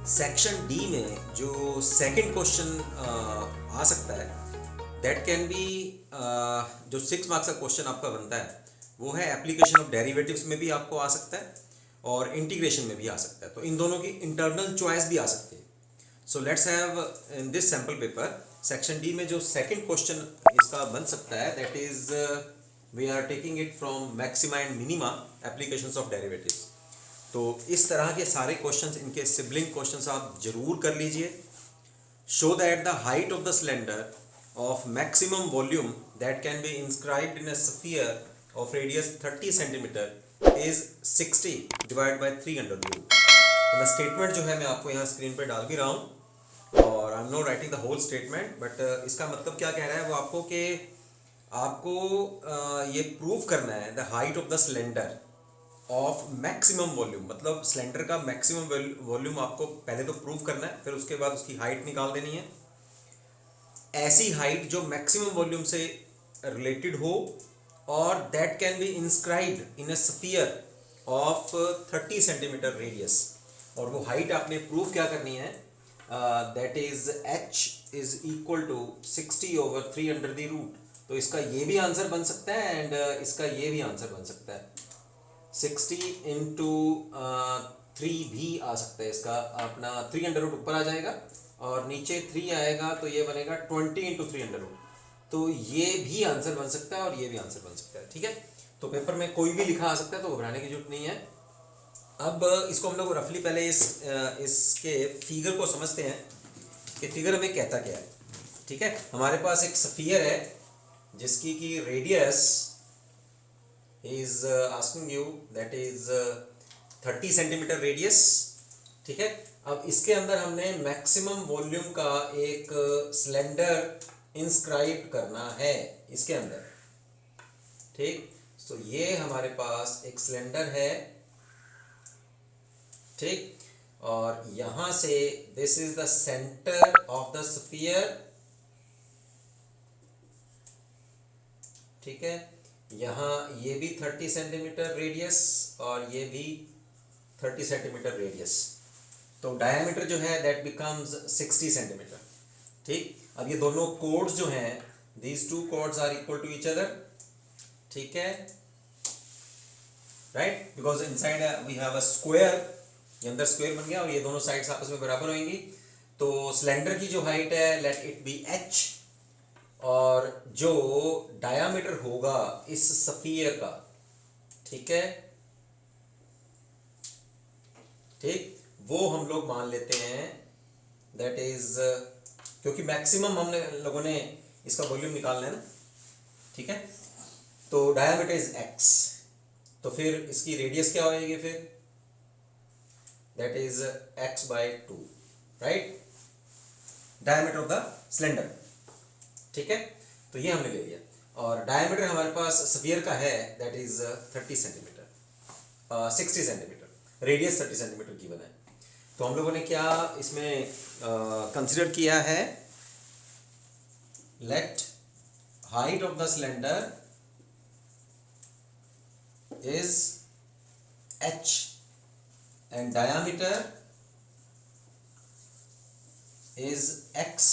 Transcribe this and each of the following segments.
Section D में जो second question आ सकता है दैट कैन बी जो 6 मार्क्स का क्वेश्चन आपका बनता है वो है एप्लीकेशन ऑफ डेरिवेटिव्स में भी आपको आ सकता है और इंटीग्रेशन में भी आ सकता है। तो इन दोनों की इंटरनल चॉइस भी आ सकती है। So let's have in this sample paper section D में जो सेकंड क्वेश्चन इसका बन सकता है that is we are taking it from maxima and minima applications of derivatives. तो इस तरह के सारे क्वेश्चंस, इनके सिबलिंग क्वेश्चंस आप जरूर कर लीजिए। Show that the height of the cylinder of maximum volume that can be inscribed in a sphere of radius 30 centimeter is 60 divided by 3 under root। तो मैं स्टेटमेंट जो है मैं आपको यहाँ स्क्रीन पे डाल भी रहा हूँ और I am not writing the whole statement but इसका मतलब क्या कह रहा है वो आपको कि आपको ये प्रूव करना है the height of the cylinder of maximum volume, मतलब सिलेंडर का मैक्सिमम वॉल्यूम आपको पहले तो प्रूव करना है, फिर उसके बाद उसकी हाइट निकाल देनी है। ऐसी हाइट जो मैक्सिमम वॉल्यूम से रिलेटेड हो और that can be inscribed in a sphere of 30 centimetre radius. और वो हाइट आपने प्रूव क्या करनी है, that is h is equal to 60 over 3 under the root. तो इसका ये भी आंसर बन सकता है एंड इसका ये भी आंसर बन सकता है। 60 इंटू 3 भी आ सकता है, इसका अपना 3 अंडर रूट ऊपर आ जाएगा और नीचे 3 आएगा तो ये बनेगा 20 इंटू 3 अंडर रूट। तो ये भी आंसर बन सकता है और ये भी आंसर बन सकता है। ठीक है, तो पेपर में कोई भी लिखा आ सकता है, तो घबराने की जरूरत नहीं है। अब इसको हम लोग रफली पहले इसके फिगर को समझते हैं कि फिगर हमें कहता क्या है। ठीक है, हमारे पास एक स्फीयर है जिसकी की radius is asking you that is 30 centimetre radius. ठीक है, अब इसके अंदर हमने मैक्सिमम वॉल्यूम का एक सिलेंडर इंस्क्राइब करना है इसके अंदर। ठीक, तो ये हमारे पास एक सिलेंडर है। ठीक, और यहां से this is the centre of the sphere. ठीक है, यहां ये भी 30 सेंटीमीटर रेडियस और ये भी 30 सेंटीमीटर रेडियस। तो डायमीटर जो है दैट बिकम्स 60 सेंटीमीटर। ठीक, अब ये दोनों कोड्स जो हैं these two codes are equal to each other. ठीक है, right, because inside we have a square, ये अंदर स्क्वायर बन गया और ये दोनों साइड्स आपस में बराबर होंगी। तो सिलेंडर की जो हाइट है लेट इट बी h और जो डायामीटर होगा इस स्फीयर का, ठीक है, ठीक, वो हम लोग मान लेते हैं दैट इज, क्योंकि मैक्सिमम हमने लोगों ने इसका वॉल्यूम निकालना है ना। ठीक है, तो डायमीटर इज x, तो फिर इसकी रेडियस क्या होगी फिर, that is x by 2, right, diameter of the cylinder. ठीक है, तो ये हमने ले लिया और डायमीटर हमारे पास स्फीयर का है that is 30 centimetre, 60 centimetre, radius 30 centimetre की बना है। तो हम लोगों ने क्या इसमें कंसिडर किया है, let height of the cylinder is h and diameter is x।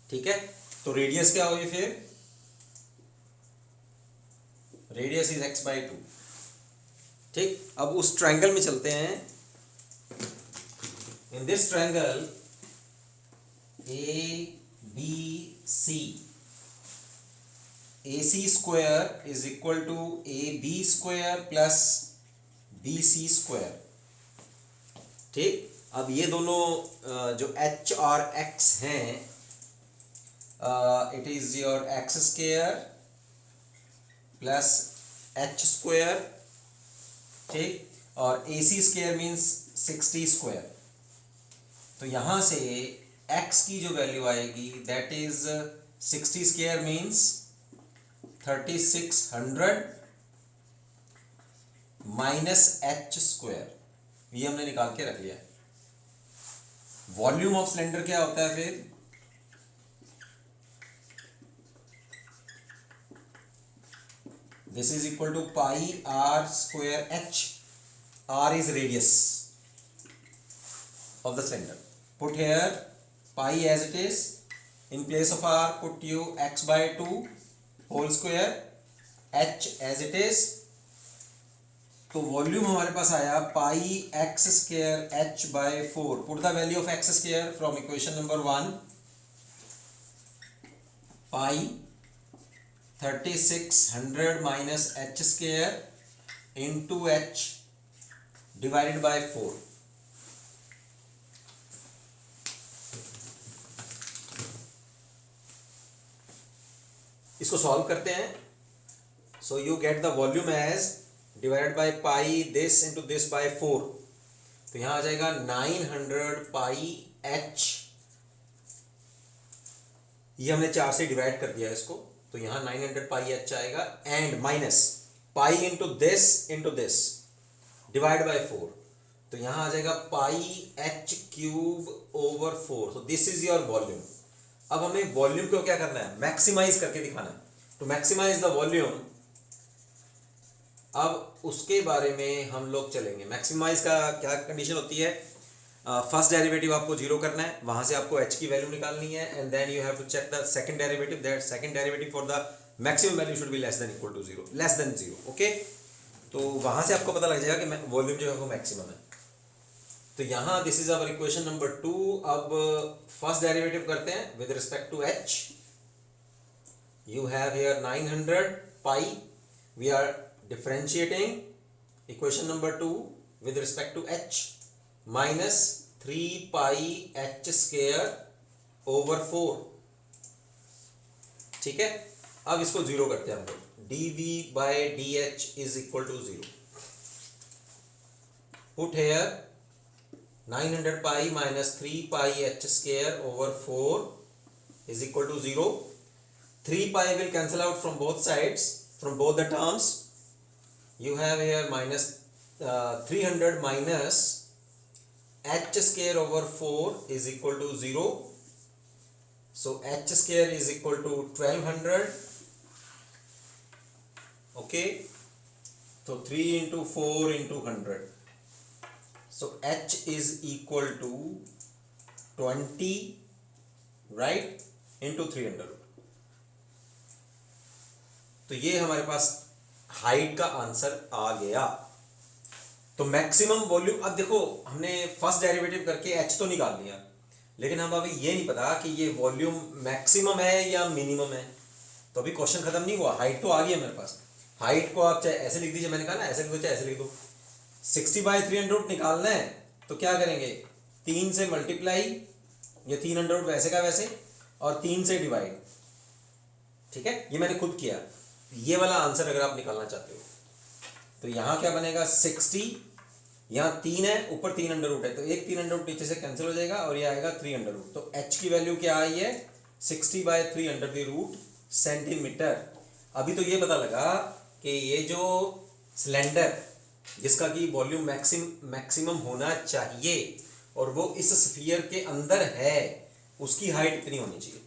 ठीक है, तो रेडियस क्या होगी फिर, रेडियस इज x बाई 2। ठीक, अब उस ट्रायंगल में चलते हैं। In this triangle A B C, AC square is equal to AB square plus BC square. ठीक, अब ये दोनों जो H और X हैं, it is your X square plus H square. ठीक, और AC स्क्वायर मीन्स 60 स्क्वायर। तो यहां से X की जो वैल्यू आएगी that is 60 square means 3600 minus h square, ये हमने निकाल के रख लिया। वॉल्यूम ऑफ सिलेंडर क्या होता है फिर, this is equal to pi r square h, r is radius, of the cylinder. Put here pi as it is. In place of r, put you x by 2 whole square, h as it is. तो volume हमारे पास आया pi x square h by 4. Put the value of x square from equation number 1. Pi 3600 minus h square into h divided by 4. इसको सॉल्व करते हैं. So you get the volume as divided by pi this into this by 4. तो यहां आ जाएगा 900 पाई h. ये हमने 4 से डिवाइड कर दिया इसको, तो यहां 900 पाई h आएगा. And minus pi into this divide by 4. तो यहां आ जाएगा पाई h क्यूब ओवर 4. तो दिस इज योर वॉल्यूम. अब हमें वॉल्यूम को क्या करना है, मैक्सिमाइज करके दिखाना है. टू मैक्सिमाइज द वॉल्यूम, अब उसके बारे में हम लोग चलेंगे. मैक्सिमाइज का क्या कंडीशन होती है, फर्स्ट डेरिवेटिव आपको जीरो करना है, वहां से आपको h की वैल्यू निकालनी है. And then you have to check the second derivative. That second derivative for the maximum value should be less than equal to zero, less than zero. Okay, तो वहां से आपको पता लग जाएगा कि वॉल्यूम जो है वो मैक्सिमम है. तो यहां this is our equation number 2. अब फर्स्ट डेरिवेटिव करते हैं with respect to h. You have here 900 pi. We are differentiating equation number 2 with respect to h minus 3 pi h square over 4. ठीक है, अब इसको जीरो करते हैं हम लोग. dv by dh is equal to 0. Put here 900 pi minus 3 pi h square over 4 is equal to 0. 3 pi will cancel out from both sides, from both the terms. You have here minus 300 minus h square over 4 is equal to 0. So h square is equal to 1200. Okay, so 3 into 4 into 100. So h is equal to 20, right, into 300. तो ये हमारे पास height का answer आ गया. तो maximum volume, अब देखो हमने first derivative करके h तो निकाल लिया, लेकिन हम अभी ये नहीं पता कि ये वॉल्यूम मैक्सिमम है या मिनिमम है. तो अभी क्वेश्चन खत्म नहीं हुआ, हाइट तो आ गई है मेरे पास. हाइट को आप चाहे ऐसे लिख दीजिए, मैंने कहा ना ऐसे लिख दो चाहे ऐसे लिख दो. 60/300 निकालना है तो क्या करेंगे, 3 से मल्टीप्लाई, ये 300 वैसे का वैसे, और 3 से डिवाइड. ठीक है, ये मैंने खुद किया. ये वाला आंसर अगर आप निकालना चाहते हो तो यहाँ क्या बनेगा, 60, यहाँ 3 है, ऊपर 3 अंडर रूट है, तो एक 3 अंडर रूट नीचे से कैंसिल हो जाएगा और ये आएगा 3 अंडर रूट. तो h की वैल्यू क्या आई है, 60/3 अंडर द रूट सेंटीमीटर. अभी तो ये पता लगा कि ये जो सिलेंडर जिसका कि वॉल्यूम मैक्सिमम होना चाहिए और वो इस स्फीयर के अंदर है, उसकी हाइट इतनी होनी चाहिए.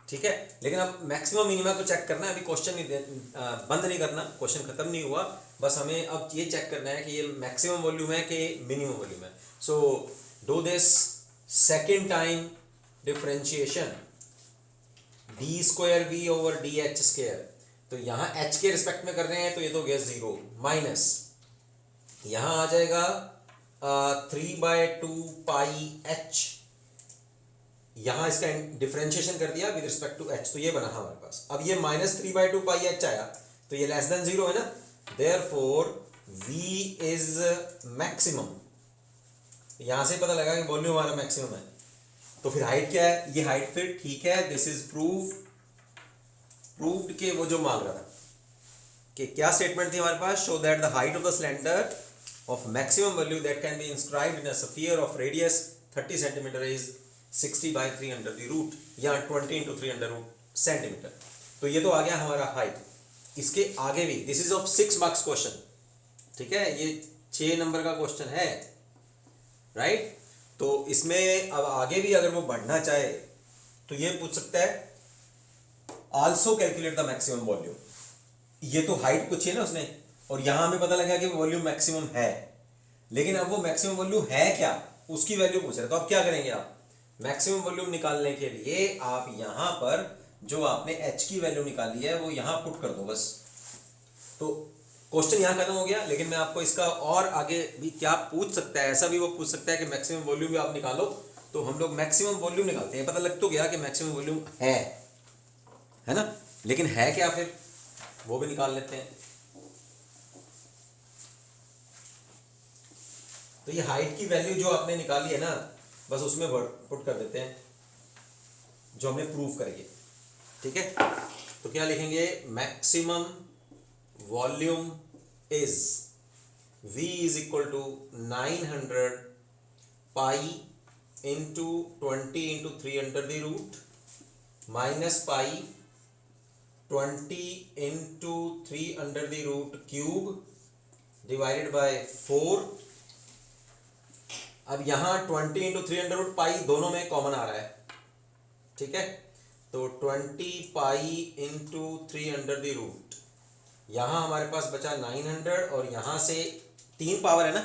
ठीक है, लेकिन अब मैक्सिमम मिनिमा को चेक करना है. अभी क्वेश्चन बंद नहीं करना, क्वेश्चन खत्म नहीं हुआ, बस हमें अब ये चेक करना है कि ये मैक्सिमम वॉल्यूम है कि मिनिमम वॉल्यूम है. So do this second time differentiation, d square v over d h square. तो यहाँ h के रिस्पेक्ट में कर रहे हैं तो ये तो गया 0, माइनस यहाँ आ जाएगा 3/2 पाई h. यहाँ इसका डिफरेंशिएशन कर दिया विद रिस्पेक्ट टू h, तो ये बना हमारे पास. अब ये माइनस 3/2 पाई h आया तो ये लेस देन 0 है ना, देयरफॉर v इज मैक्सिमम. यहाँ से पता लगा कि वॉल्यूम हमारा मैक्सिमम है. तो फिर हाइट क्या है, ये हाइट फिर ठीक है. दिस इज प्रूव्ड के वो जो मांग रहा था कि क्या स्टेटमेंट थी हमारे पास, show that the height of the cylinder of maximum value that can be inscribed in a sphere of radius 30 centimetre is 60/3 under the root, या 20 into 3 अंडर रूट सेंटीमीटर. तो ये तो आ गया हमारा हाइट. इसके आगे भी, this is of 6 marks question. ठीक है, ये 6 नंबर का क्वेश्चन है, राइट. तो इसमें अब आगे भी अगर वो बढ़ना चाहे तो ये पूछ सकता है also calculate the maximum volume. ये तो हाइट पूछी है ना उसने, और यहां हमें पता लगा कि वॉल्यूम मैक्सिमम है, लेकिन अब वो मैक्सिमम वॉल्यूम है क्या, उसकी वैल्यू पूछ रहा है। तो अब क्या करेंगे आप, मैक्सिमम वॉल्यूम निकालने के लिए आप यहां पर जो आपने एच की वैल्यू निकाली है वो यहां पुट कर दो बस। तो क्वेश्चन यहां खत्म हो गया, लेकिन मैं आपको इसका और आगे भी क्या पूछ सकता है, ऐसा भी वो पूछ सकता है कि मैक्सिमम वॉल्यूम भी आप निकालो। तो हम लोग मैक्सिमम वॉल्यूम निकालते हैं, पता लग तो गया कि मैक्सिमम वॉल्यूम है ना, लेकिन है क्या फिर वो भी निकाल लेते हैं। तो ये हाइट की वैल्यू जो आपने निकाली है ना, बस उसमें पुट कर देते हैं जो हमने प्रूव करी है, ठीक है। तो क्या लिखेंगे, maximum volume is v is equal to 900 pi into 20 into 3 under the root minus pi 20 into 3 under the root cube divided by 4। अब यहां 20 इंटू 3 अंडर रूट पाई दोनों में कॉमन आ रहा है, ठीक है। तो 20 pi into 3 under the root, यहां हमारे पास बचा 900 और यहां से 3 पावर है ना,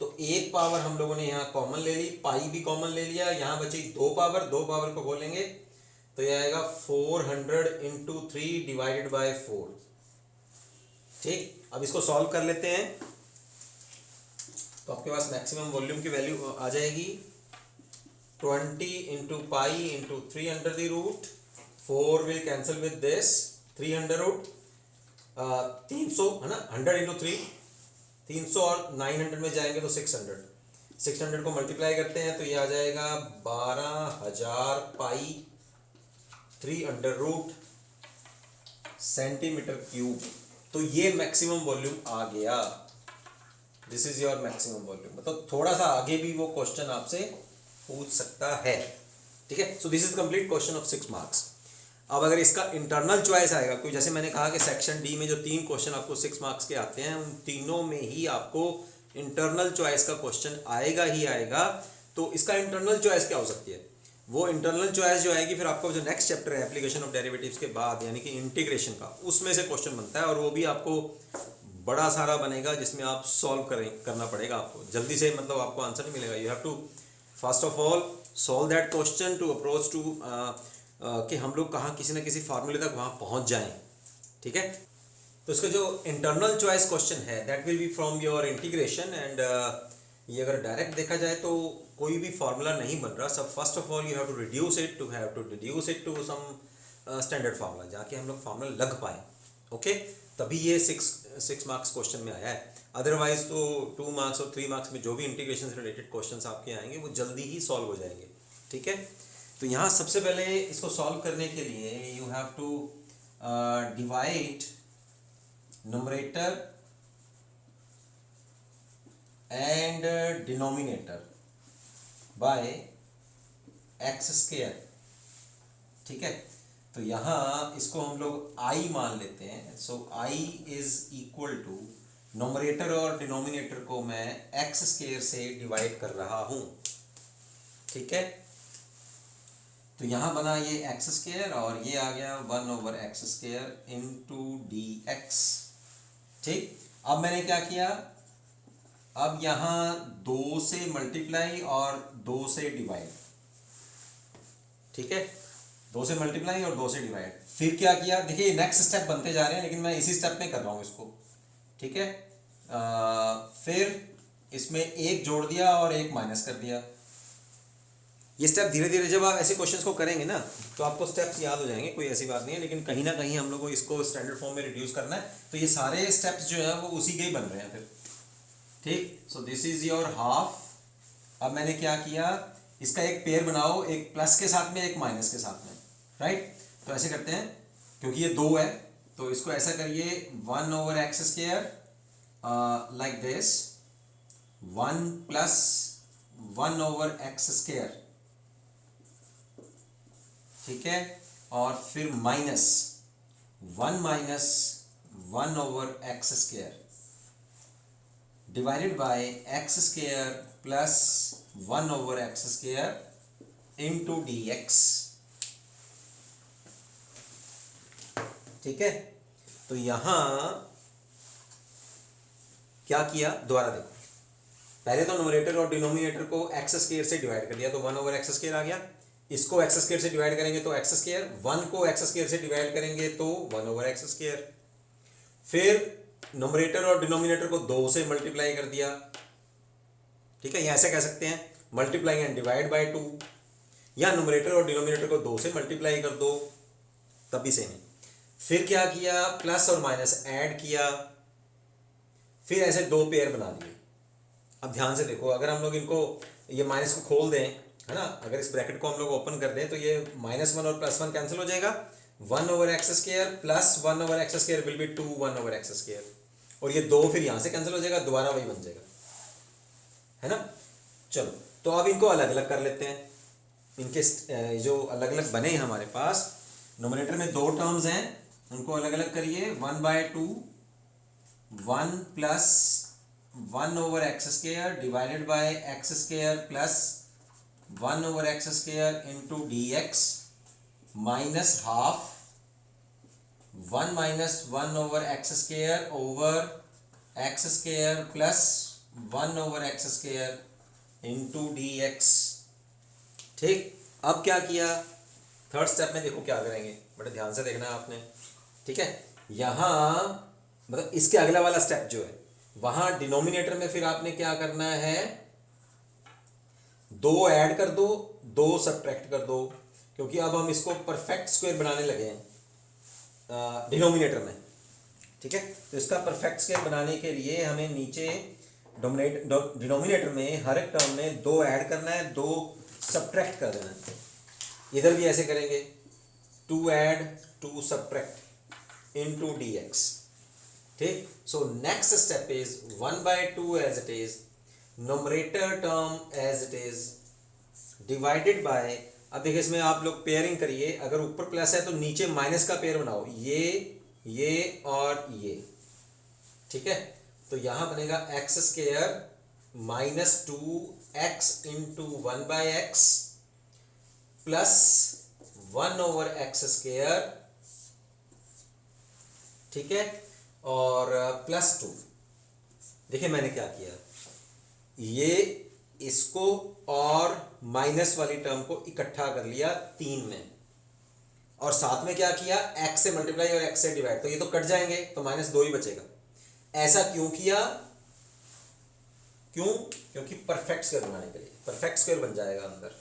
तो एक पावर हम लोगों ने यहाँ कॉमन ले ली, पाई भी कॉमन ले लिया, यहां बची 2 पावर, 2 पावर को बोलेंगे तो यह आएगा 400 इंटू 3 डिवाइडेड बाय 4, ठीक। अब इसको सॉल्व कर लेते हैं, तो आपके पास मैक्सिमम वॉल्यूम की वैल्यू आ जाएगी 20 into pi into 3 under the root, 4 will cancel with this, 3 under root 300 है ना, 100 इंटू 3 300 और 900 में जाएंगे तो 600 को मल्टीप्लाई करते हैं तो ये आ जाएगा 12,000 पाई 3 अंडर रूट सेंटीमीटर क्यूब। तो ये मैक्सिमम वॉल्यूम आ गया, this is your maximum volume. मतलब थोड़ा सा आगे भी वो क्वेश्चन आपसे पूछ सकता है, ठीक है। So this is complete question of 6 marks. अब अगर इसका इंटरनल चॉइस आएगा, क्योंकि जैसे मैंने कहा कि सेक्शन डी में जो 3 क्वेश्चन आपको 6 मार्क्स के आते हैं, उन तीनों में ही आपको इंटरनल चॉइस का क्वेश्चन आएगा ही आएगा। तो इसका इंटरनल चॉइस क्या हो सकती है, वो इंटरनल चॉइस जो आएगी फिर आपको जो नेक्स्ट चैप्टर है एप्लीकेशन ऑफ डेरिवेटिव्स के बाद, यानी कि इंटीग्रेशन का, उसमें से क्वेश्चन बनता है और वो भी आपको बड़ा सारा बनेगा जिसमें आप सॉल्व करना पड़ेगा आपको जल्दी से, मतलब आपको आंसर नहीं मिलेगा। You have to first of all solve that question to approach to कि हम लोग कहाँ किसी न किसी फार्मूले तक वहाँ पहुँच जाएं, ठीक है। तो इसका जो इंटरनल चॉइस क्वेश्चन है that will be from your integration and ये अगर डायरेक्ट देखा जाए तो कोई भी फार्मूला नहीं बन रहा। सब first of all you have to reduce it to some standard formula, जाके हम लोग फार्मूला लग पाए, ओके, तभी ये 6 मार्क्स क्वेश्चन में आया है। अदरवाइज तो 2 मार्क्स और 3 मार्क्स में जो भी इंटीग्रेशन से रिलेटेड क्वेश्चंस आपके आएंगे वो जल्दी ही सॉल्व हो जाएंगे, ठीक है। तो यहाँ सबसे पहले इसको सॉल्व करने के लिए you have to divide numerator and denominator by x square, ठीक है। तो यहाँ इसको हम लोग i मान लेते हैं। So i is equal to numerator और डिनोमिनेटर को मैं एक्स स्क्वायर से डिवाइड कर रहा हूँ, ठीक है। तो यहाँ बना ये एक्स स्क्वायर और ये आ गया 1/x square into D x, ठीक। अब मैंने क्या किया, अब यहाँ 2 से मल्टीप्लाई और 2 से डिवाइड, ठीक है, 2 से मल्टीप्लाई और 2 से डिवाइड। फिर क्या किया, देखिए नेक्स्ट स्टेप बनते जा रहे हैं लेकिन मैं इसी स्टेप में कर रहा हूँ इसको, ठीक है। फिर इसमें 1 जोड़ दिया और 1 माइनस कर दिया। ये स्टेप धीरे धीरे जब आप ऐसे क्वेश्चंस को करेंगे ना तो आपको स्टेप्स याद हो जाएंगे, कोई ऐसी बात नहीं है, लेकिन कहीं ना कहीं हम लोग को इसको स्टैंडर्ड फॉर्म में रिड्यूस करना है। तो ये सारे स्टेप्स जो है वो उसी के ही बन रहे हैं फिर, ठीक। So this is your half. अब मैंने क्या किया, इसका एक पेयर बनाओ, एक प्लस के साथ में एक माइनस के साथ में, राइट। तो ऐसे करते हैं, क्योंकि ये 2 है तो इसको ऐसा करिए 1/x square like this, 1 plus 1/x square, ठीक है, और फिर minus 1 minus 1/x square divided by x square plus 1/x square into D x, ठीक है। तो यहां क्या किया, दोबारा देखो, पहले तो न्यूमरेटर और डिनोमिनेटर को एक्स स्क्वायर से डिवाइड कर दिया तो 1/x² आ गया। इसको x² से डिवाइड करेंगे तो x², 1 को x² से डिवाइड करेंगे तो 1/x²। फिर न्यूमरेटर और डिनोमिनेटर को 2 से मल्टीप्लाई कर दिया, ठीक है, या ऐसे कह सकते हैं मल्टीप्लाई एंड डिवाइड बाय 2, या न्यूमरेटर और डिनोमिनेटर को 2 से मल्टीप्लाई कर दो, तब भी सेम है। फिर क्या किया, प्लस और माइनस ऐड किया, फिर ऐसे 2 पेयर बना दिए। अब ध्यान से देखो, अगर हम लोग इनको ये माइनस को खोल दें, है ना, अगर इस ब्रैकेट को हम लोग ओपन कर दें तो ये -1 और +1 कैंसिल हो जाएगा, 1/x² plus 1/x² will be 2 1/x², और ये 2 फिर यहाँ से कैंसिल हो जाएगा, दोबारा वही बन जाएगा, है ना। चलो तो अब इनको अलग अलग कर लेते हैं। इनके जो अलग अलग बने हैं हमारे पास, नोमिनेटर में 2 टर्म्स हैं, उनको अलग अलग करिए। 1/2 1 plus 1/x² divided by x² plus 1/x² into dx minus half 1 minus 1/x² over x² plus 1/x² into dx। ठीक, अब क्या किया, थर्ड स्टेप में देखो क्या करेंगे, बड़े ध्यान से देखना है आपने, ठीक है। यहाँ मतलब इसके अगला वाला स्टेप जो है, वहां डिनोमिनेटर में फिर आपने क्या करना है, 2 ऐड कर दो, 2 सब्ट्रैक्ट कर दो, क्योंकि अब हम इसको परफेक्ट स्क्वायर बनाने लगे हैं डिनोमिनेटर में, ठीक है। तो इसका परफेक्ट स्क्वायर बनाने के लिए हमें नीचे डिनोमिनेटर में हर एक टर्म में 2 ऐड करना है, 2 सब्ट्रैक्ट कर देना है। इधर भी ऐसे करेंगे, 2 ऐड 2 सब्ट्रैक्ट इनटू dx, ठीक। So next step is 1/2 as it is, numerator term as it is, divided by, अब देखिए इसमें आप लोग पेयरिंग करिए, अगर ऊपर प्लस है तो नीचे माइनस का पेयर बनाओ, ये और ये, ठीक है। तो यहां बनेगा x² minus 2x into 1/x plus 1/x², ठीक है, और प्लस 2। देखिए मैंने क्या किया, ये इसको और माइनस वाली टर्म को इकट्ठा कर लिया 3 में, और साथ में क्या किया, x से मल्टीप्लाई और x से डिवाइड, तो ये तो कट जाएंगे तो -2 ही बचेगा। ऐसा क्यों किया, क्यों, क्योंकि परफेक्ट स्क्वायर बनाने के लिए, परफेक्ट स्क्वायर बन जाएगा अंदर।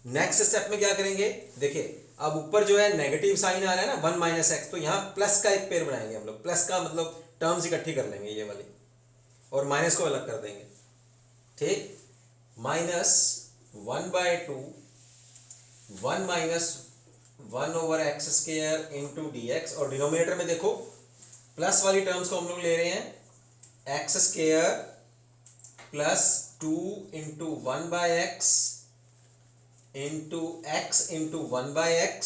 नेक्स्ट स्टेप में क्या करेंगे, देखिए अब ऊपर जो है नेगेटिव साइन आ रहा है ना, 1 - x, तो यहां प्लस का एक पेयर बनाएंगे हम लोग, प्लस का मतलब टर्म्स इकट्ठी कर लेंगे ये वाली, और माइनस को अलग कर देंगे, ठीक। -1/2 1 माइनस 1/x² इंटू dx, और डिनोमिनेटर में देखो प्लस वाली टर्म्स को हम लोग ले रहे हैं, x² plus 2 into 1/x into x into 1/x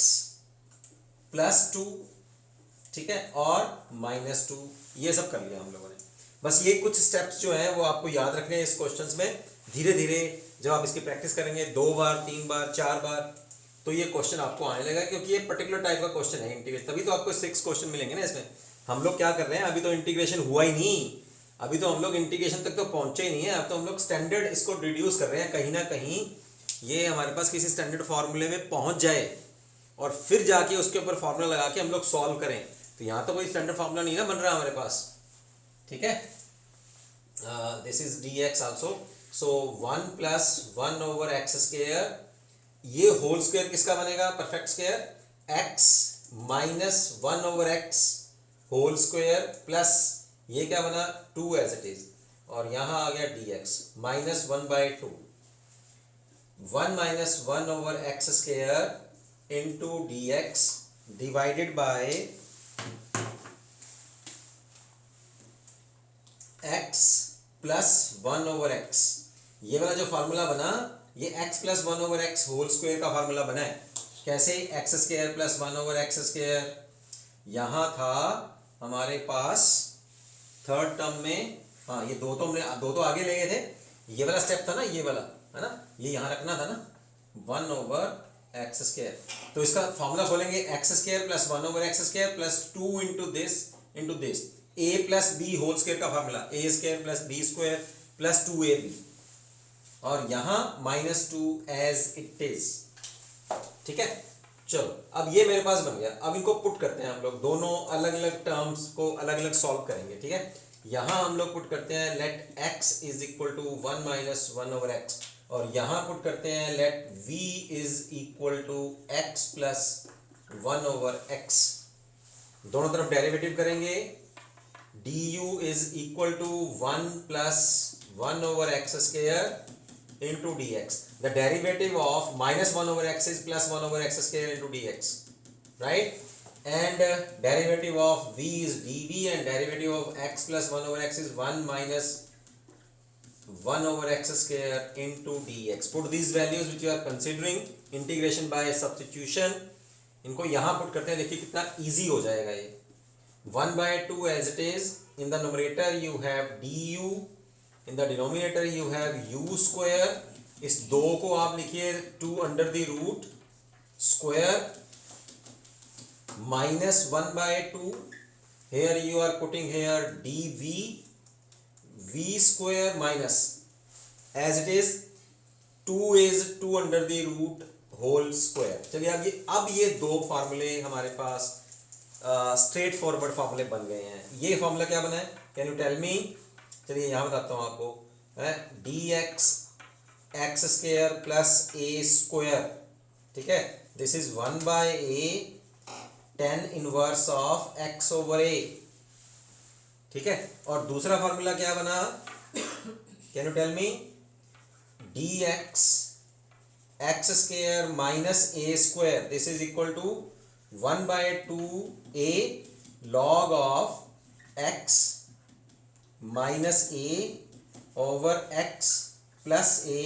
plus 2, ठीक है, और -2, ये सब कर लिया हम लोगों ने। बस ये कुछ स्टेप्स जो हैं वो आपको याद रखने हैं इस क्वेश्चंस में। धीरे धीरे जब आप इसकी प्रैक्टिस करेंगे 2 बार 3 बार 4 बार, तो ये क्वेश्चन आपको आने लगा, क्योंकि ये पर्टिकुलर टाइप का क्वेश्चन है इंटीग्रेशन, तभी तो आपको 6 क्वेश्चन मिलेंगे ना इसमें। हम लोग क्या कर रहे हैं, अभी तो इंटीग्रेशन हुआ ही नहीं, अभी तो हम लोग इंटीग्रेशन तक तो पहुंचे ही नहीं है, अब तो हम लोग स्टैंडर्ड इसको रिड्यूस कर रहे हैं, कहीं ना कहीं ये हमारे पास किसी स्टैंडर्ड फार्मूले में पहुंच जाए और फिर जाके उसके ऊपर फार्मूला लगा के हम लोग सॉल्व करें। तो यहाँ तो कोई स्टैंडर्ड फार्मूला नहीं ना बन रहा हमारे पास, ठीक है। This is dx also, so 1 plus 1/x², ये होल स्क्वायर किसका बनेगा, perfect square, x minus 1/x whole square plus ये क्या बना 2 एज इट इज, और यहां आ गया dx minus 1/2 1 minus 1/x² into dx divided by x plus 1/x। ये वाला जो फार्मूला बना, ये x plus 1/x whole square का फार्मूला बना है। कैसे, x² प्लस 1/x², यहां था हमारे पास थर्ड टर्म में, हाँ ये दो तो आगे ले गए थे, ये वाला स्टेप था ना, ये वाला है ना, ये यहां रखना था ना 1/x²। तो इसका फॉर्मूला खोलेंगे, x² plus 1/x² plus 2 into this a plus b whole square का formula, a² plus b² plus 2ab और यहाँ -2 एज इट इज। ठीक है, चलो अब ये मेरे पास बन गया। अब इनको पुट करते हैं हम लोग, दोनों अलग अलग टर्म्स को अलग अलग सॉल्व करेंगे। ठीक है, यहाँ हम लोग पुट करते हैं let x is equal to 1 minus 1 over x, और यहाँ पुट करते हैं let v is equal to x plus 1 over x. दोनों तरफ डेरिवेटिव करेंगे, du is equal to 1 plus 1 over x square into dx. The derivative of minus 1 over x is plus 1 over x square into dx, right? And derivative of v is dv, and derivative of x plus 1 over x is 1 minus 1 over x square into dx. Put these values which you are considering integration by substitution. इनको यहाँ put करते हैं, देखिए कितना easy हो जाएगा ये। 1/2 as it is, in the numerator you have du, in the denominator you have u square। इस दो को आप लिखिए 2 under the root square minus 1/2। here you are putting here dv, v square minus as it is 2 is 2 under the root whole square। चलिए अब ये दो फार्मूले हमारे पास स्ट्रेट फॉरवर्ड फार्मूले बन गए हैं। ये फार्मूला क्या बना है, कैन यू टेल मी? चलिए यहाँ बताता हूँ आपको, dx x square plus a square. ठीक है, this is 1/a tan inverse of x over a। ठीक है, और दूसरा फार्मूला क्या बना, can you tell me? dx x square minus a square, this is equal to 1/2a log of x minus a over x plus a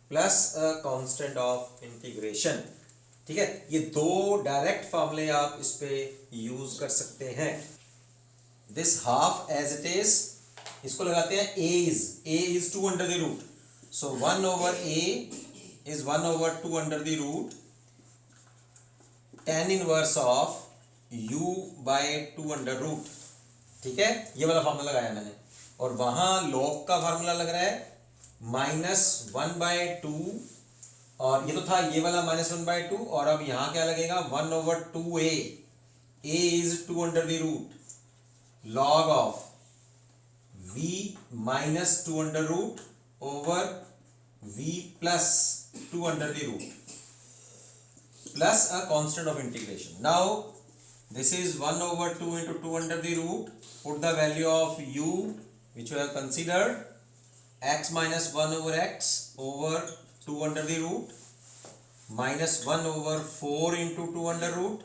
plus a constant of integration. ठीक है, ये दो डायरेक्ट फार्मूले आप इस पे यूज कर सकते हैं। This half as it is, इसको लगाते हैं a is 2 under the root, so 1 over a is 1 over 2 under the root tan inverse of u by 2 under root। ठीक है, ये वाला फार्मूला लगाया मैंने, और वहां log का फार्मूला लग रहा है -1/2, और ये तो था ये वाला -1/2, और अब यहां क्या लगेगा 1 over 2a, a is 2 under the root log of v minus 2 under root over v plus 2 under the root plus a constant of integration। now this is 1 over 2 into 2 under the root, put the value of u which we have considered, x minus 1 over x over 2 under the root minus 1 over 4 into 2 under root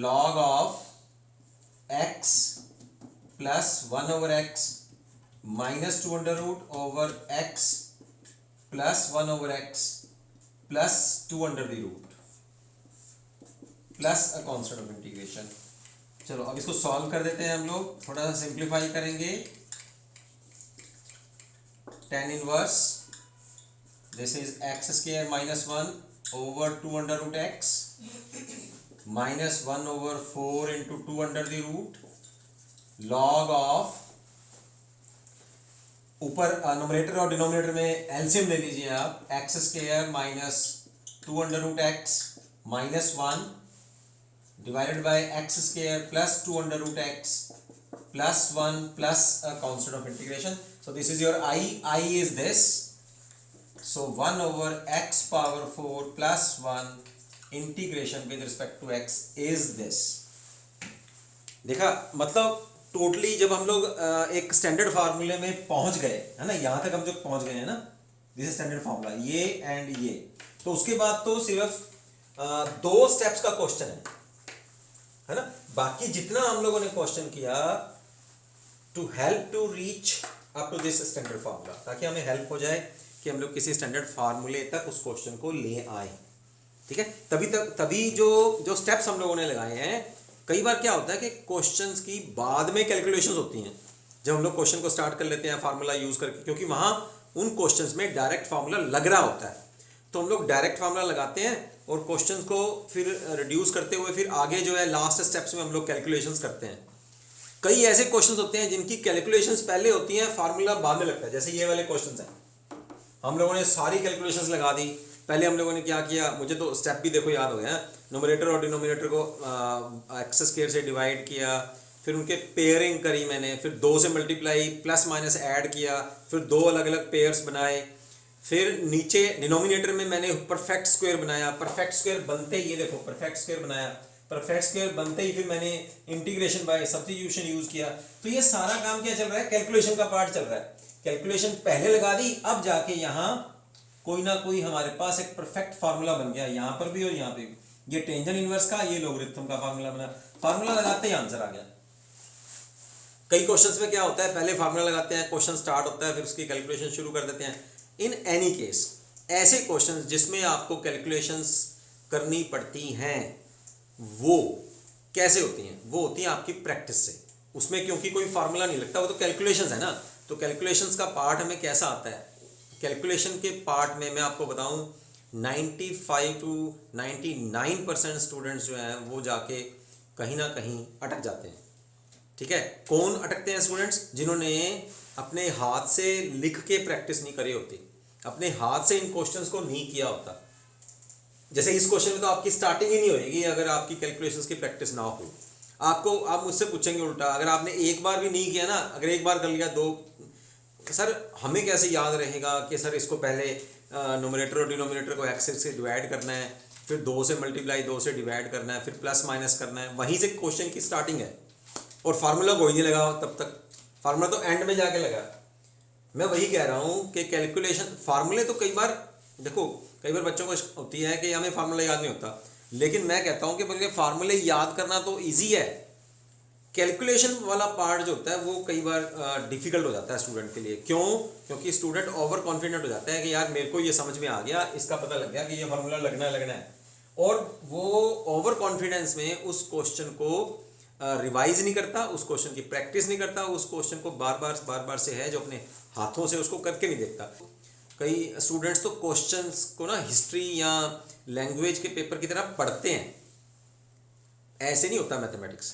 log of x plus 1 over x minus 2 under root over x plus 1 over x plus 2 under the root plus a constant of integration। चलो अब इसको solve कर देते हैं हम लोग, थोड़ा सा सिंप्लीफाई करेंगे। tan inverse, this is x square minus 1 over 2 under root x minus 1 over 4 into 2 under the root log of, ऊपर न्यूमरेटर और डिनोमिनेटर में एलसीएम ले लीजिए आप, x square minus 2 under root x minus 1 divided by x square plus 2 under root x plus 1 plus a constant of integration। so this is your I is this, so 1 over x power 4 plus 1 integration with respect to x is this। देखा, मतलब totally जब हम लोग एक standard फार्मूले में पहुंच गए है ना, यहां तक हम जो पहुंच गए हैं ना, दिस इज स्टैंडर्ड फार्मूला, ये एंड ये, तो उसके बाद तो सिर्फ 2 स्टेप्स का क्वेश्चन है ना। बाकी जितना हम लोगों ने क्वेश्चन किया to help to reach up to this standard formula, ताकि हमें हेल्प हो जाए कि हम लोग किसी स्टैंडर्ड फार्मूले तक उस क्वेश्चन को ले आए। ठीक है, तभी जो स्टेप्स हम लोगों ने लगाए हैं, कई बार क्या होता है कि क्वेश्चंस की बाद में कैलकुलेशंस होती हैं जब हम लोग क्वेश्चन को स्टार्ट कर लेते हैं फार्मूला यूज करके, क्योंकि वहां उन क्वेश्चंस में डायरेक्ट फार्मूला लग रहा होता है, तो हम लोग डायरेक्ट फार्मूला लगाते हैं और क्वेश्चंस को फिर रिड्यूस करते हुए फिर आगे जो है लास्ट स्टेप्स में हम लोग कैलकुलेशंस करते हैं। कई ऐसे क्वेश्चंस होते हैं जिनकी कैलकुलेशंस पहले होती हैं, फार्मूला बाद में लगता है। जैसे ये वाले क्वेश्चंस हैं, हम लोगों ने सारी कैलकुलेशंस लगा दी। पहले हम लोगों ने क्या किया, मुझे तो स्टेप भी देखो याद हो गया, न्यूमरेटर और डिनोमिनेटर को एक्स स्क्वायर से डिवाइड किया, फिर उनके पेयरिंग करी मैंने, फिर 2 से मल्टीप्लाई प्लस माइनस ऐड किया, फिर 2 अलग अलग पेयर्स बनाए, फिर नीचे डिनोमिनेटर में मैंने परफेक्ट स्क्वायर बनाया। परफेक्ट स्क्वायर बनते ही ये देखो परफेक्ट स्क्वायर बनाया, परफेक्ट स्क्वायर बनते ही फिर मैंने इंटीग्रेशन बाय सब्स्टिट्यूशन यूज किया। तो ये सारा काम क्या चल रहा है, कैलकुलेशन का पार्ट चल रहा है। कैलकुलेशन पहले लगा दी, अब जाके यहाँ कोई ना कोई हमारे पास एक परफेक्ट फार्मूला बन गया, यहाँ पर भी और यहाँ पे भी। ये टेंजेंट इनवर्स का, ये लोगरिथम का फार्मूला बना, फार्मूला लगाते ही आंसर आ गया। कई क्वेश्चंस में क्या होता है, पहले फार्मूला लगाते हैं, क्वेश्चन स्टार्ट होता है, फिर उसकी कैलकुलेशन शुरू कर देते हैं। इन एनी केस ऐसे क्वेश्चंस जिसमें आपको कैलकुलेशंस करनी पड़ती हैं, वो कैसे होती हैं, वो होती हैं आपकी प्रैक्टिस से। उसमें क्योंकि कोई फार्मूला नहीं लगता, वो तो कैलकुलेशंस है ना। तो कैलकुलेशंस का पार्ट हमें कैसा आता है, कैलकुलेशन के पार्ट में मैं आपको बताऊं 95 to 99% स्टूडेंट्स जो हैं वो जाके कहीं ना कहीं अटक जाते हैं। ठीक है, कौन अटकते हैं स्टूडेंट्स, जिन्होंने अपने हाथ से लिख के प्रैक्टिस नहीं करी होती, अपने हाथ से इन क्वेश्चंस को नहीं किया होता। जैसे इस क्वेश्चन में तो आपकी स्टार्टिंग ही नहीं होगी अगर आपकी कैलकुलेशंस की प्रैक्टिस ना हो। आपको आप मुझसे पूछेंगे उल्टा, अगर आपने एक बार भी नहीं किया ना, अगर एक बार कर लिया, दो, सर हमें कैसे याद रहेगा कि सर इसको पहले न्यूमरेटर और डिनोमिनेटर को एक्स से डिवाइड करना है, फिर 2 से मल्टीप्लाई 2 से डिवाइड करना है, फिर प्लस माइनस करना है, वहीं से क्वेश्चन की स्टार्टिंग है। और फार्मूला कोई नहीं लगा तब तक, फार्मूला तो एंड में जाके लगा। मैं वही कह रहा हूँ कि कैलकुलेशन फार्मूले तो कई बार देखो, कई बार बच्चों को होती है कि हमें फार्मूला याद नहीं होता, लेकिन मैं कहता हूँ कि बल्कि फार्मूले याद करना तो ईजी है, कैलकुलेशन वाला पार्ट जो होता है वो कई बार डिफिकल्ट हो जाता है स्टूडेंट के लिए। क्यों? क्योंकि स्टूडेंट ओवर कॉन्फिडेंट हो जाता है कि यार मेरे को ये समझ में आ गया, इसका पता लग गया कि ये फार्मूला लगना है, और वो ओवर कॉन्फिडेंस में उस क्वेश्चन को रिवाइज नहीं करता, उस क्वेश्चन की प्रैक्टिस नहीं करता, उस क्वेश्चन को बार बार से है जो अपने हाथों से उसको करके नहीं देखता। कई स्टूडेंट्स तो क्वेश्चंस को ना हिस्ट्री या लैंग्वेज के पेपर की तरह पढ़ते हैं, ऐसे नहीं होता मैथमेटिक्स।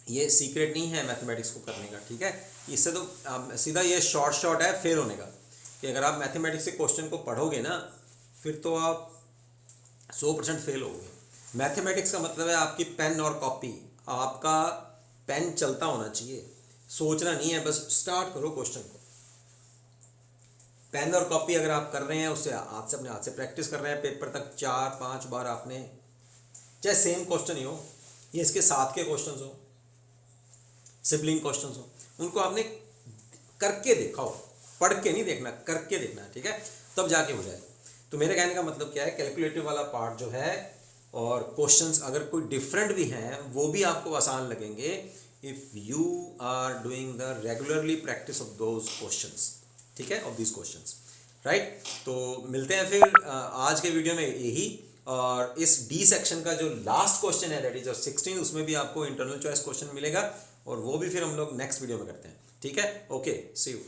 ये सीक्रेट नहीं है मैथमेटिक्स को करने का, ठीक है। इससे तो सीधा ये शॉर्ट है फेल होने का, कि अगर आप मैथमेटिक्स से क्वेश्चन को पढ़ोगे ना, फिर तो आप 100% फेल होगे। मैथमेटिक्स का मतलब है आपकी पेन और कॉपी, आपका पेन चलता होना चाहिए, सोचना नहीं है, बस स्टार्ट करो क्वेश्चन को। पेन और कॉपी अगर आप कर रहे हैं, उससे हाथ से अपने हाथ से प्रैक्टिस कर रहे हैं, पेपर तक 4-5 बार आपने, चाहे सेम क्वेश्चन ही हो, ये इसके साथ के क्वेश्चन हो, सिबलिंग क्वेश्चन हो, उनको आपने करके देखा हो, पढ़ के नहीं देखना, करके देखना है, ठीक है, तब जाके हो जाएगा। तो मेरे कहने का मतलब क्या है, कैलकुलेटिव वाला पार्ट जो है और क्वेश्चंस अगर कोई डिफरेंट भी हैं वो भी आपको आसान लगेंगे if you are doing the regularly practice of those questions, ठीक है, ऑफ दीज क्वेश्चंस, राइट। तो मिलते हैं फिर आज के वीडियो में यही, और इस डी सेक्शन का जो लास्ट क्वेश्चन है दैट इज 16, उसमें भी आपको इंटरनल चॉइस क्वेश्चन मिलेगा, और वो भी फिर हम लोग नेक्स्ट वीडियो में करते हैं, ठीक है। Okay, see you.